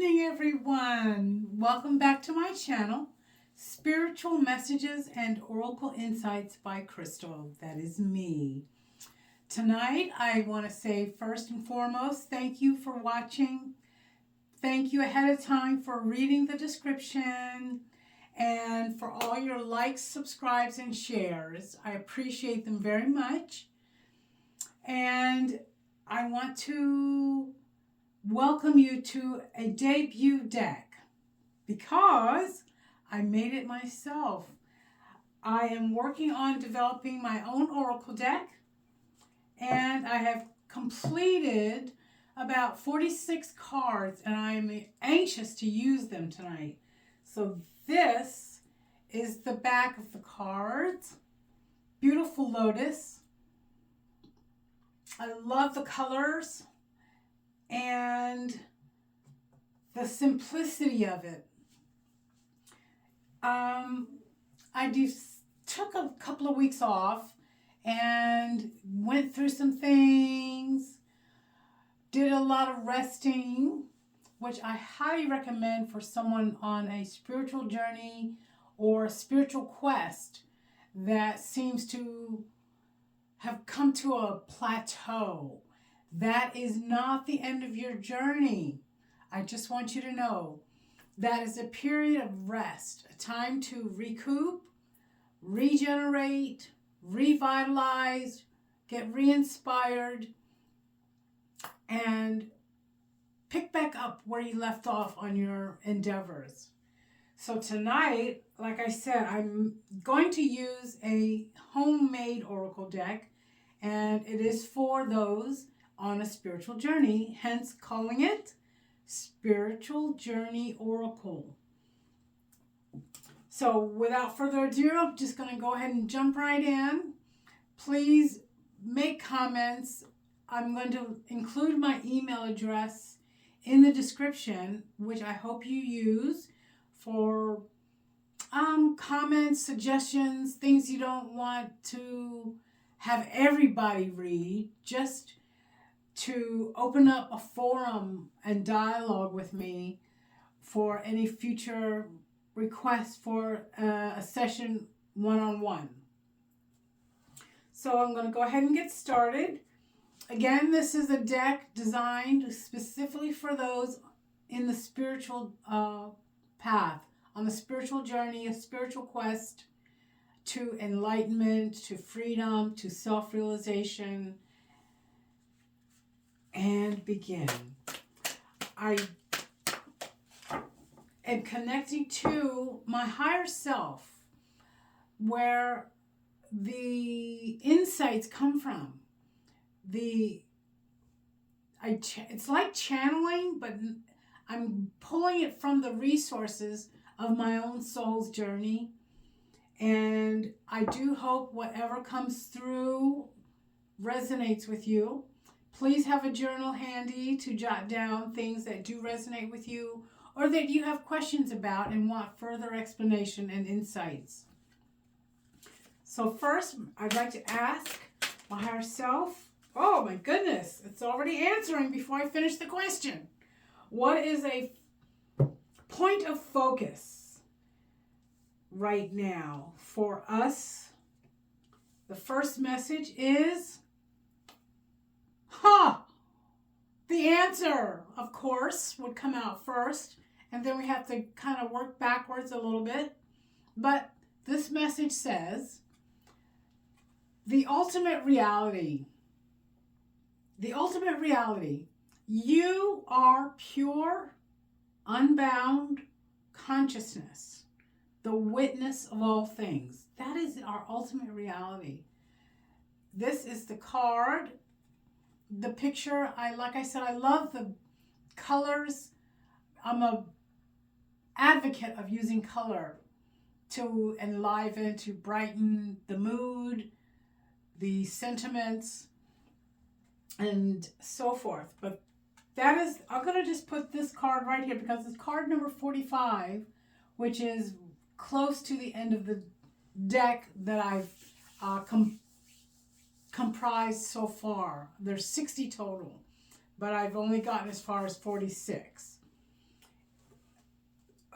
evening, everyone. Welcome back to my channel, Spiritual Messages and Oracle Insights by Crystal. That is me. Tonight, I want to say first and foremost, thank you for watching. Thank you ahead of time for reading the description and for all your likes, subscribes, and shares. I appreciate them very much. And I want to welcome you to a debut deck because I made it myself. I am working on developing my own oracle deck, and I have completed about 46 cards, and I'm anxious to use them tonight. So this is the back of the cards. Beautiful lotus. I love the colors and the simplicity of it. Took a couple of weeks off and went through some things, did a lot of resting, which I highly recommend for someone on a spiritual journey or a spiritual quest that seems to have come to a plateau. That is not the end of your journey. I just want you to know that is a period of rest, a time to recoup, regenerate, revitalize, get re-inspired, and pick back up where you left off on your endeavors. So tonight, like I said, I'm going to use a homemade oracle deck, and it is for those on a spiritual journey, hence calling it Spiritual Journey Oracle. So without further ado, I'm just going to go ahead and jump right in. Please make comments. I'm going to include my email address in the description, which I hope you use for comments, suggestions, things you don't want to have everybody read, just to open up a forum and dialogue with me for any future requests for a session one-on-one. So I'm going to go ahead and get started. Again, this is a deck designed specifically for those in the spiritual path, on the spiritual journey, a spiritual quest to enlightenment, to freedom, to self-realization, and begin. I am connecting to my higher self, where the insights come from. It's like channeling, but I'm pulling it from the resources of my own soul's journey. And I do hope whatever comes through resonates with you. Please have a journal handy to jot down things that do resonate with you or that you have questions about and want further explanation and insights. So first, I'd like to ask my higher self, oh my goodness, it's already answering before I finish the question. What is a point of focus right now for us? The first message is, the answer, of course, would come out first, and then we have to kind of work backwards a little bit. But this message says, the ultimate reality, you are pure, unbound consciousness, the witness of all things. That is our ultimate reality. This is the card. The picture, like I said, I love the colors. I'm a advocate of using color to enliven, to brighten the mood, the sentiments, and so forth. But that is, I'm going to just put this card right here because it's card number 45, which is close to the end of the deck that I've comprised so far. There's 60 total, but I've only gotten as far as 46.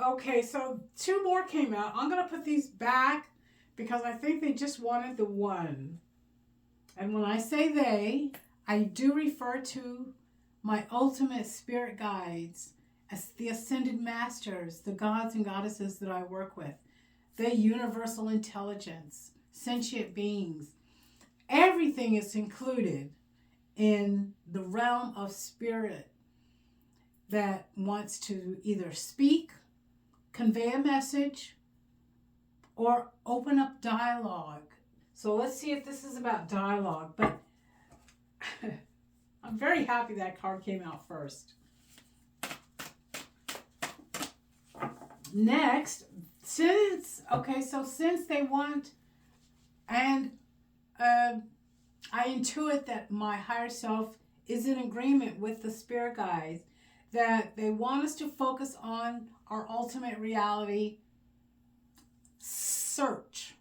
Okay, so 2 more came out. I'm going to put these back because I think they just wanted the one. And when I say they, I do refer to my ultimate spirit guides as the ascended masters, the gods and goddesses that I work with, the universal intelligence, sentient beings. Everything is included in the realm of spirit that wants to either speak, convey a message, or open up dialogue. So let's see if this is about dialogue. But I'm very happy that card came out first. Next, since they want, and I intuit that my higher self is in agreement with the spirit guides, that they want us to focus on our ultimate reality search.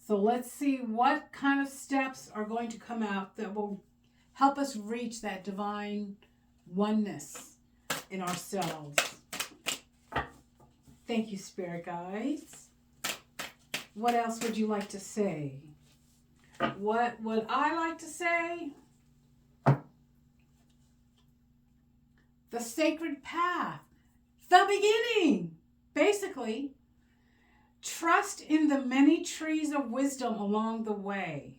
So let's see what kind of steps are going to come out that will help us reach that divine oneness in ourselves. Thank you, spirit guides. What else would you like to say? What would I like to say? The sacred path. The beginning. Basically, trust in the many trees of wisdom along the way.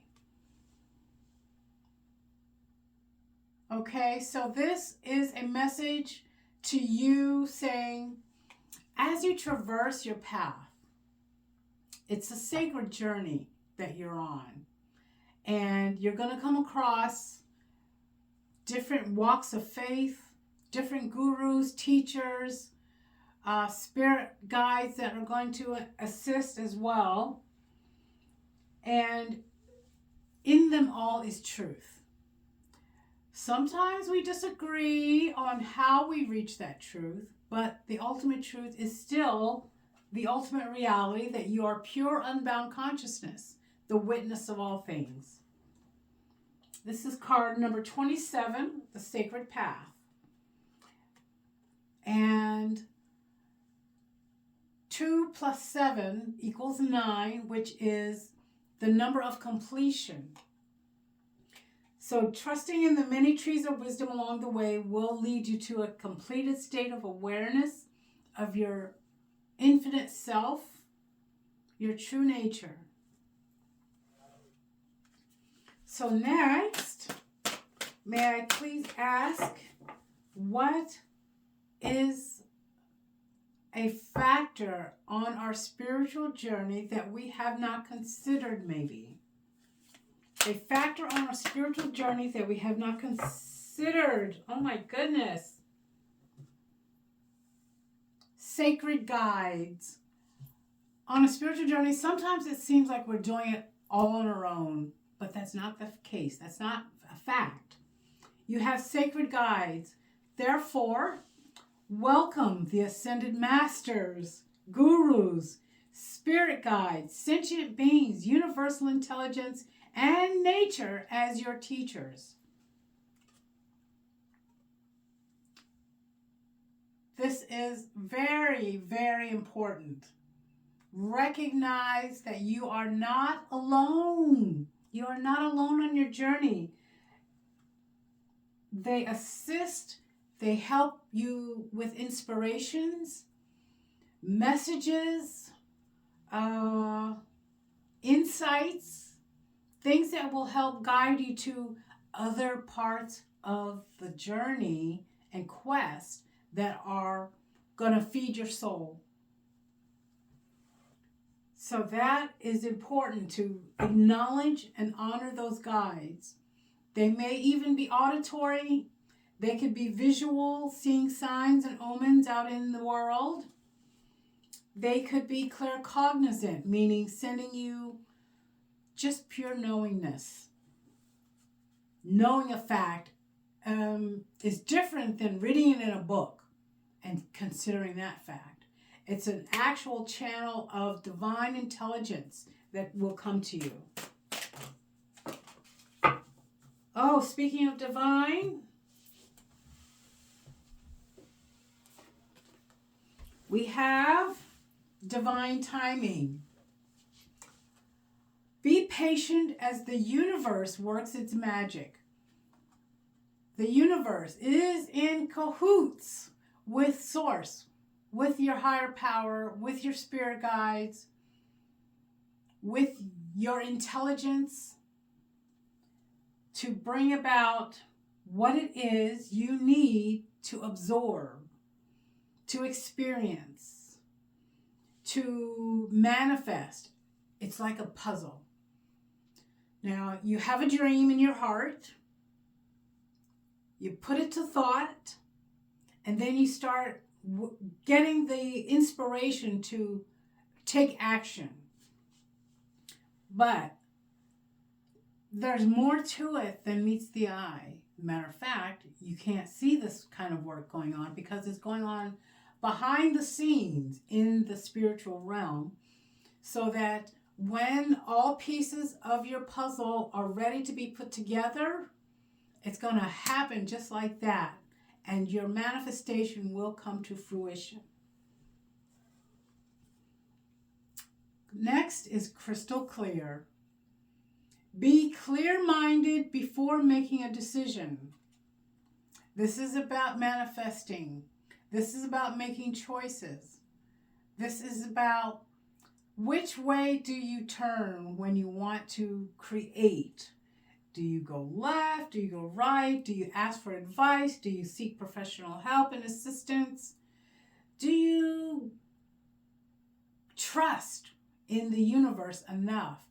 Okay, so this is a message to you saying, as you traverse your path, it's a sacred journey that you're on. And you're going to come across different walks of faith, different gurus, teachers, spirit guides that are going to assist as well. And in them all is truth. Sometimes we disagree on how we reach that truth, but the ultimate truth is still the ultimate reality that you are pure, unbound consciousness, the witness of all things. This is card number 27, the sacred path. And 2 plus 7 equals 9, which is the number of completion. So trusting in the many trees of wisdom along the way will lead you to a completed state of awareness of your infinite self, your true nature. So next, may I please ask, what is a factor on our spiritual journey that we have not considered maybe? A factor on our spiritual journey that we have not considered. Oh my goodness. Sacred guides. On a spiritual journey, sometimes it seems like we're doing it all on our own, but that's not the case. That's not a fact. You have sacred guides. Therefore, welcome the ascended masters, gurus, spirit guides, sentient beings, universal intelligence, and nature as your teachers. This is very, very important. Recognize that you are not alone. You are not alone on your journey. They assist, they help you with inspirations, messages, insights, things that will help guide you to other parts of the journey and quest that are going to feed your soul. So that is important, to acknowledge and honor those guides. They may even be auditory. They could be visual, seeing signs and omens out in the world. They could be claircognizant, meaning sending you just pure knowingness. Knowing a fact is different than reading it in a book and considering that fact. It's an actual channel of divine intelligence that will come to you. Oh, speaking of divine, We have divine timing. Be patient as the universe works its magic. The universe is in cahoots with Source, with your higher power, with your spirit guides, with your intelligence to bring about what it is you need to absorb, to experience, to manifest. It's like a puzzle. Now, you have a dream in your heart, you put it to thought, and then you start getting the inspiration to take action. But there's more to it than meets the eye. Matter of fact, you can't see this kind of work going on because it's going on behind the scenes in the spiritual realm, so that when all pieces of your puzzle are ready to be put together, it's going to happen just like that, and your manifestation will come to fruition. Next is crystal clear. Be clear-minded before making a decision. This is about manifesting. This is about making choices. This is about which way do you turn when you want to create. Do you go left? Do you go right? Do you ask for advice? Do you seek professional help and assistance? Do you trust in the universe enough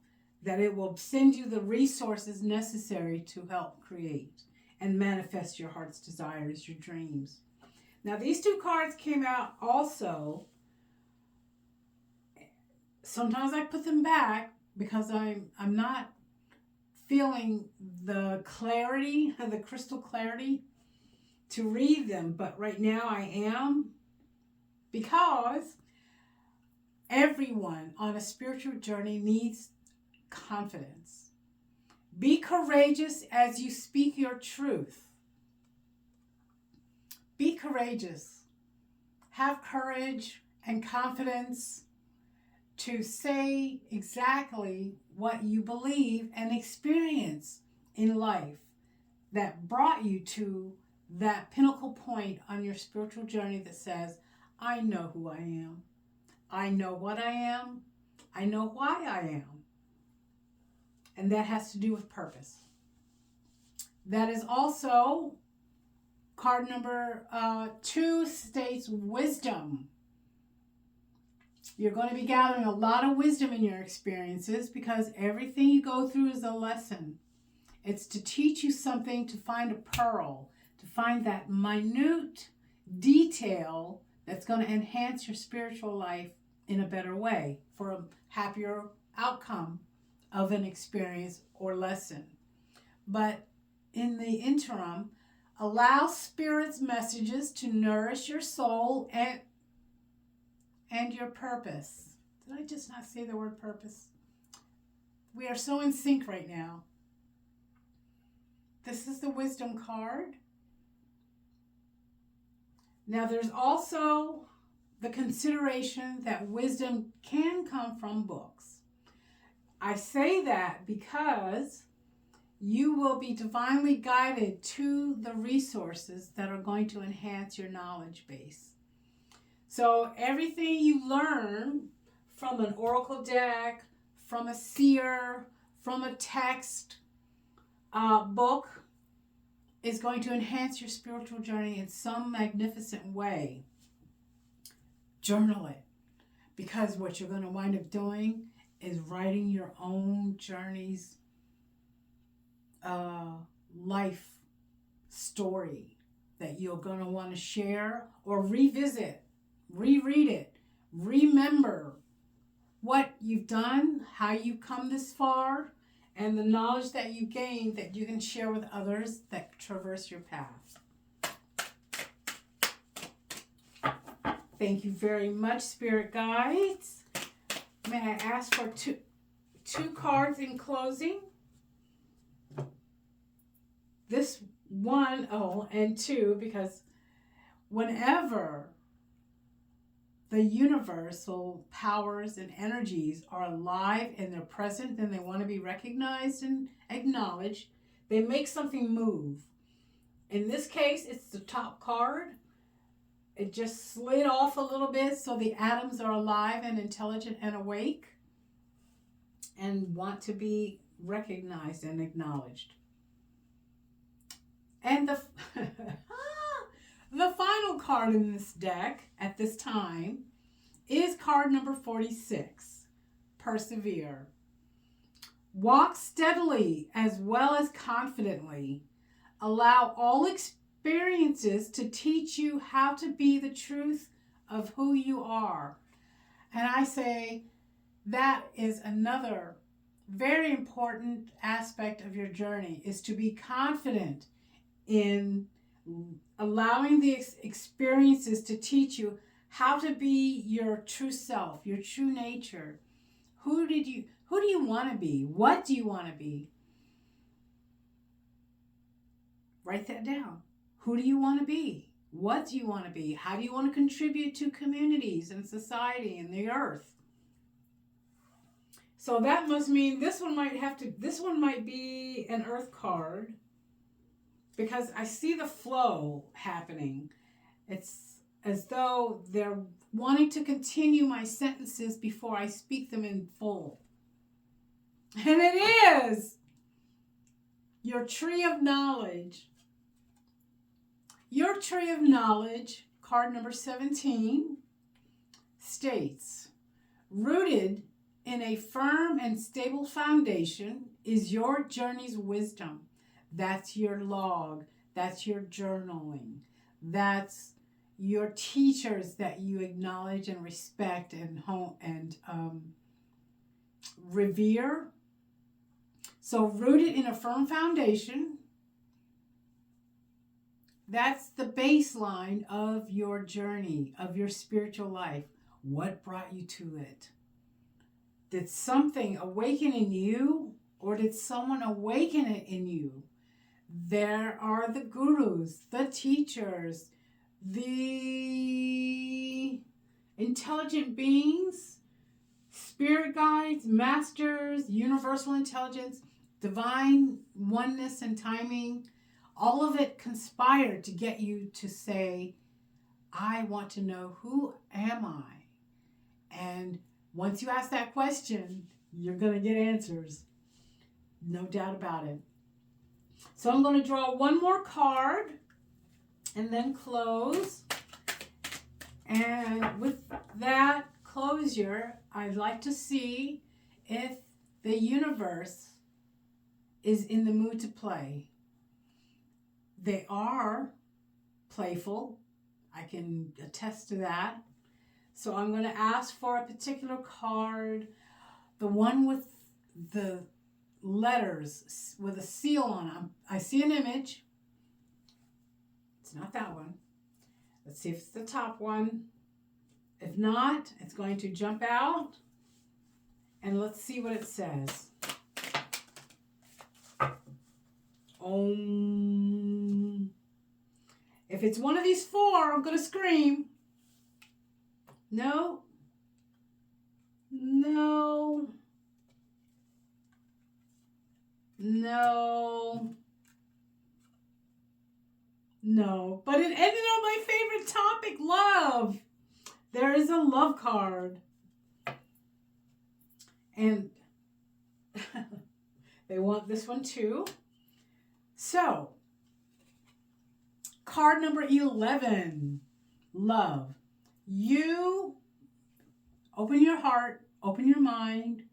that it will send you the resources necessary to help create and manifest your heart's desires, your dreams? Now, these two cards came out also. Sometimes I put them back because I'm not feeling the clarity, the crystal clarity to read them, but right now I am, because everyone on a spiritual journey needs confidence. Be courageous as you speak your truth. Be courageous. Have courage and confidence to say exactly what you believe and experience in life that brought you to that pinnacle point on your spiritual journey that says, I know who I am. I know what I am. I know why I am. And that has to do with purpose. That is also card number 2 states wisdom. You're going to be gathering a lot of wisdom in your experiences because everything you go through is a lesson. It's to teach you something, to find a pearl, to find that minute detail that's going to enhance your spiritual life in a better way for a happier outcome of an experience or lesson. But in the interim, allow Spirit's messages to nourish your soul and your purpose. Did I just not say the word purpose? We are so in sync right now. This is the wisdom card. Now there's also the consideration that wisdom can come from books. I say that because you will be divinely guided to the resources that are going to enhance your knowledge base. So everything you learn from an oracle deck, from a seer, from a text book is going to enhance your spiritual journey in some magnificent way. Journal it, because what you're going to wind up doing is writing your own journey's life story that you're going to want to share or revisit, reread it, remember what you've done, how you've come this far, and the knowledge that you gained that you can share with others that traverse your path. Thank you very much, Spirit Guides. May I ask for two cards in closing? This one, and two, because whenever the universal powers and energies are alive and they're present and they want to be recognized and acknowledged, they make something move. In this case, it's the top card. It just slid off a little bit, so the atoms are alive and intelligent and awake and want to be recognized and acknowledged. And the the final card in this deck at this time is card number 46, Persevere. Walk steadily as well as confidently. Allow all experiences to teach you how to be the truth of who you are. And I say that is another very important aspect of your journey, is to be confident in allowing the experiences to teach you how to be your true self, your true nature. Who do you want to be? What do you want to be? Write that down. Who do you want to be? What do you want to be? How do you want to contribute to communities and society and the earth? So that must mean this one might be an earth card, because I see the flow happening. It's as though they're wanting to continue my sentences before I speak them in full. And it is your tree of knowledge. Your tree of knowledge, card number 17, states, rooted in a firm and stable foundation is your journey's wisdom. That's your log. That's your journaling. That's your teachers that you acknowledge and respect and revere. So rooted in a firm foundation, that's the baseline of your journey, of your spiritual life. What brought you to it? Did something awaken in you, or did someone awaken it in you? There are the gurus, the teachers, the intelligent beings, spirit guides, masters, universal intelligence, divine oneness and timing. All of it conspired to get you to say, I want to know, who am I? And once you ask that question, you're going to get answers. No doubt about it. So I'm going to draw one more card and then close. And with that closure, I'd like to see if the universe is in the mood to play. They are playful. I can attest to that. So I'm going to ask for a particular card, the one with the letters with a seal on them. I see an image. It's not that one. Let's see if it's the top one. If not, it's going to jump out. And let's see what it says. Om. If it's one of these four, I'm going to scream. No. No. No. No. But it ended on my favorite topic, love. There is a love card. And they want this one too. So, card number 11, love. You open your heart, open your mind,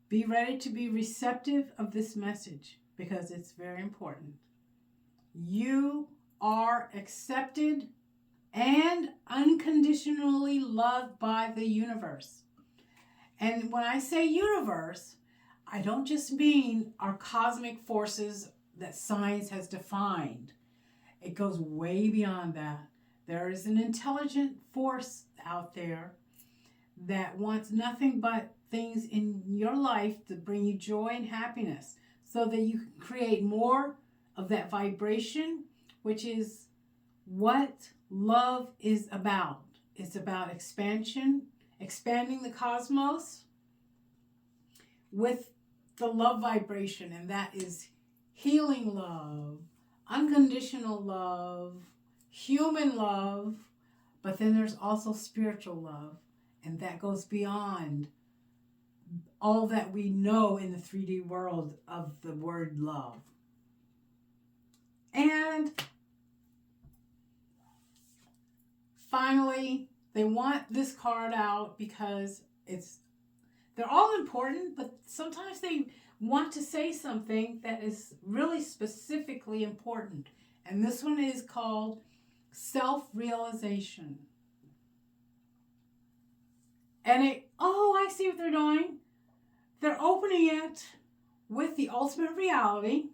be ready to be receptive of this message because it's very important. You are accepted and unconditionally loved by the universe. And when I say universe, I don't just mean our cosmic forces that science has defined. It goes way beyond that. There is an intelligent force out there that wants nothing but things in your life to bring you joy and happiness so that you can create more of that vibration, which is what love is about. It's about expansion, expanding the cosmos with the love vibration, and that is healing love, unconditional love, human love, but then there's also spiritual love, and that goes beyond all that we know in the 3D world of the word love. And finally, they want this card out because they're all important, but sometimes they want to say something that is really specifically important. And this one is called self-realization. And I see what they're doing. They're opening it with the ultimate reality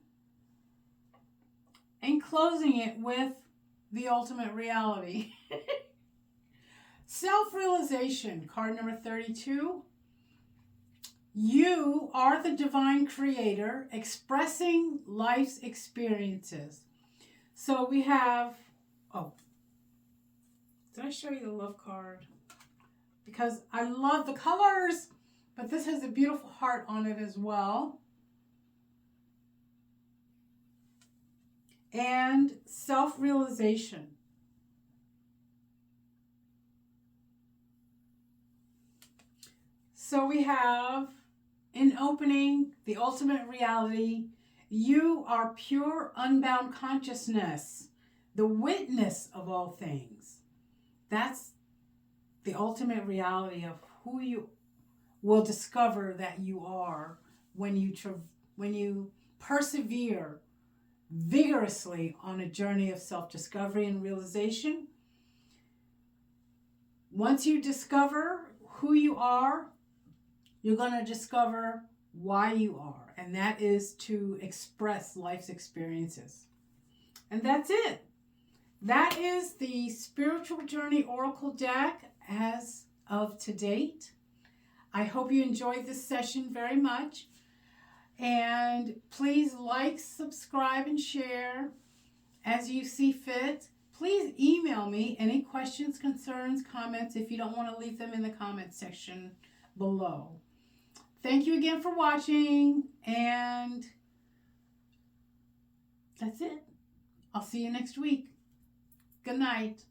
and closing it with the ultimate reality. Self-realization, card number 32. You are the divine creator expressing life's experiences. So we have, did I show you the love card? Because I love the colors, but this has a beautiful heart on it as well. And self-realization. So we have, in opening, the ultimate reality. You are pure, unbound consciousness, the witness of all things. That's the ultimate reality of who you will discover that you are when you persevere vigorously on a journey of self-discovery and realization. Once you discover who you are, you're going to discover why you are, and that is to express life's experiences. And that's it. That is the Spiritual Journey Oracle deck as of to date. I hope you enjoyed this session very much. And please like, subscribe, and share as you see fit. Please email me any questions, concerns, comments if you don't want to leave them in the comment section below. Thank you again for watching, and that's it. I'll see you next week. Good night.